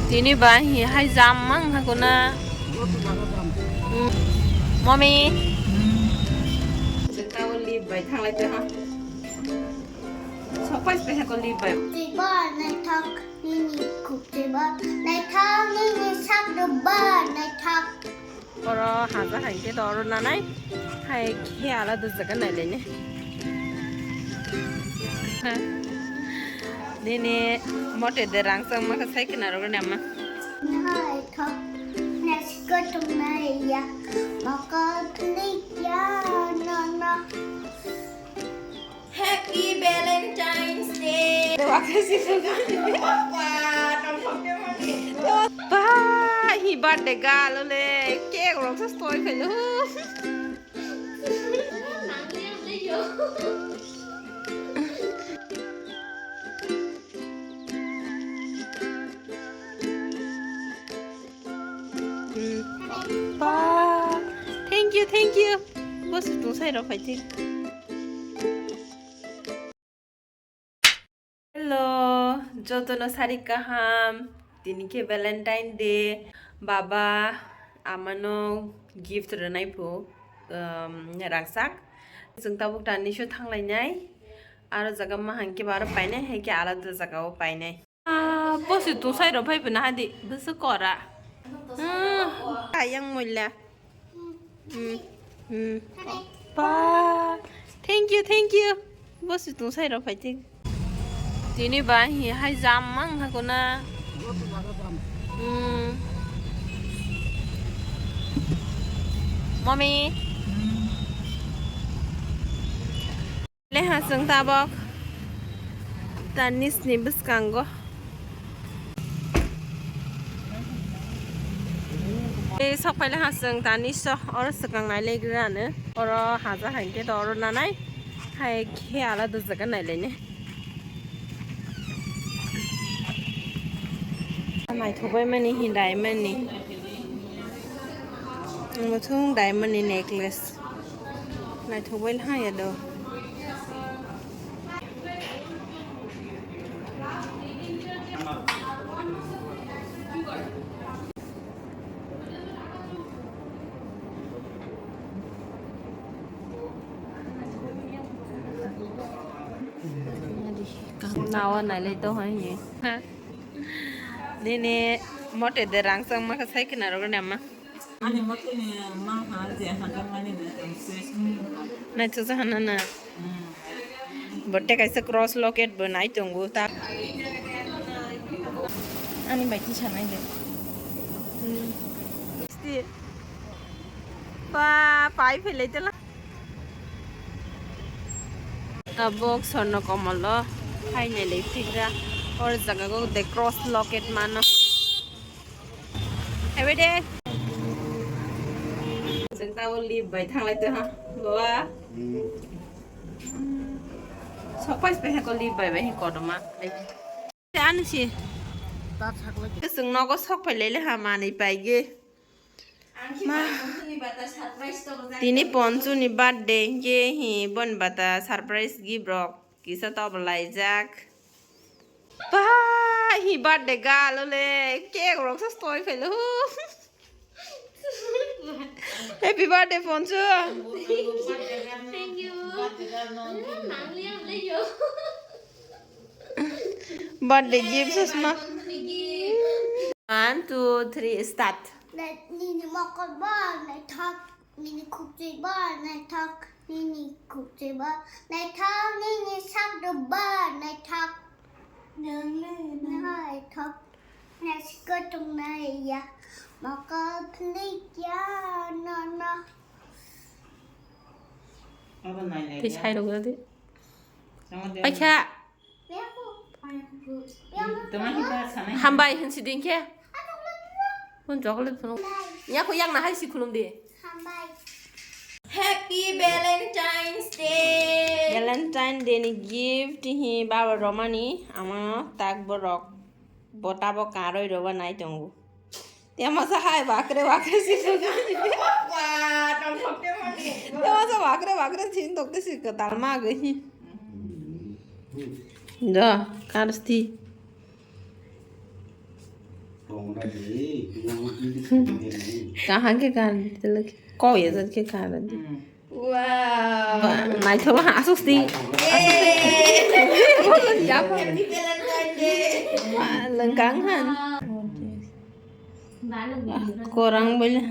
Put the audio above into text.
Tini ba hi hai jam mang ha kuna. Mommy. Chúng ta đi bảy thang lại chưa ha? Sao phải phải có đi bảy? Chị ba này thọc, nini cục chị ba này thọc, nini sắc được ba này thọc. Oro haza hai ke doro na nai. Hai ke ala du zaga nai le ne. Nini mote de rang sang ma ka sai kina ro ne ma. Này thọc, này có trong này ya, mà có click ya, no. Happy Valentine's Day. Dewa kasi ba hi birthday galo le cake ro sa story phải lu. Ba thank you. Bố sẽ tụng sai đâu phải chứ. Hello, jotono sari kaham. Tini ke Valentine Day. Baba amano gift renai po rangsak. Jeng tabuk tani shu thanglai nyai. Aro jaga mahang ke baro paine he ke alada jaga o paine. Bos tu sai ro pai puna hadi bus kora. Ayang mulla. Ba thank you. Bos tu sai ro pai ting. Tini ba hi hai jam mang ha kuna. Mommy. Leha sung tabok. Tanis ni bus kanggo. Sok phải leha sung tanis so or sakang nai le gra ne. Or haza hai ke doro na nai. Hai ke ala du zaga nai le ne. Này thuộc với mình hiện đại mình nè, một thùng đại mình nè necklace, này thuộc với hai ở đâu, nào anh này lấy tôi hay gì, nè mót để rang sang mà cái sai cái nào rồi nè mà, Ani mote ni maha je hagamani na tumse. này chú sao hả nè, bữa nay cái cross locket bữa nay tung vô ta, anh bảy tí chả này được, ba phải lấy cho là box और न कमल high ने ले ठीक रा और जगह को they cross locket मानो एवरीडे जंता वो लीव बैठा लेते हैं बाबा सरप्राइज पे है को लीव बाय बाय कर मा आन सी के संग न को सक पे ले हामा नै पाइगे मा तिनी पन्चु नि बर्थडे के हि बन बता सरप्राइज गिफ्ट रक किसा तब लाइजाक बा हि बर्थडे गालो ले केक रक स स्टोरी फेलो हैप्पी बर्थडे पन्चु Thank you. Nang liang le yo. Birthday gift समा 1 2 3 start Này nini makan ba này thọc, nini cục chị ba này thọc, nini cục chị ba này thọc, nini sắc được ba này thọc. Nương lên này thọc, này có trong này ya, mà có click ya, no. Apa nai nai. ที่ใช้ดูแล้วดิ Sama dia. ไปแค่ Bé cô, Teman kita sana. ทำใบเห็นสิดิงแค่มันจอกเลยพนุเนี่ยเขายังนะให้สิคุณลุงดิ ham bay. Happy Valentine's Day Valentine Day ni gift hi bawa rwmani ama tak borok botabo karoi roba nai tongu dia masa hai bakre si Wah, tongkok dia mani. dia masa bakre sin tok si ke talma ge hi da karsti Kahan ke kan telek kau ya zat ke kan di. Wow. Nai coba asus di. Siapa? Happy Valentine Day. Lengkang kan. Đã được Kurang banyak.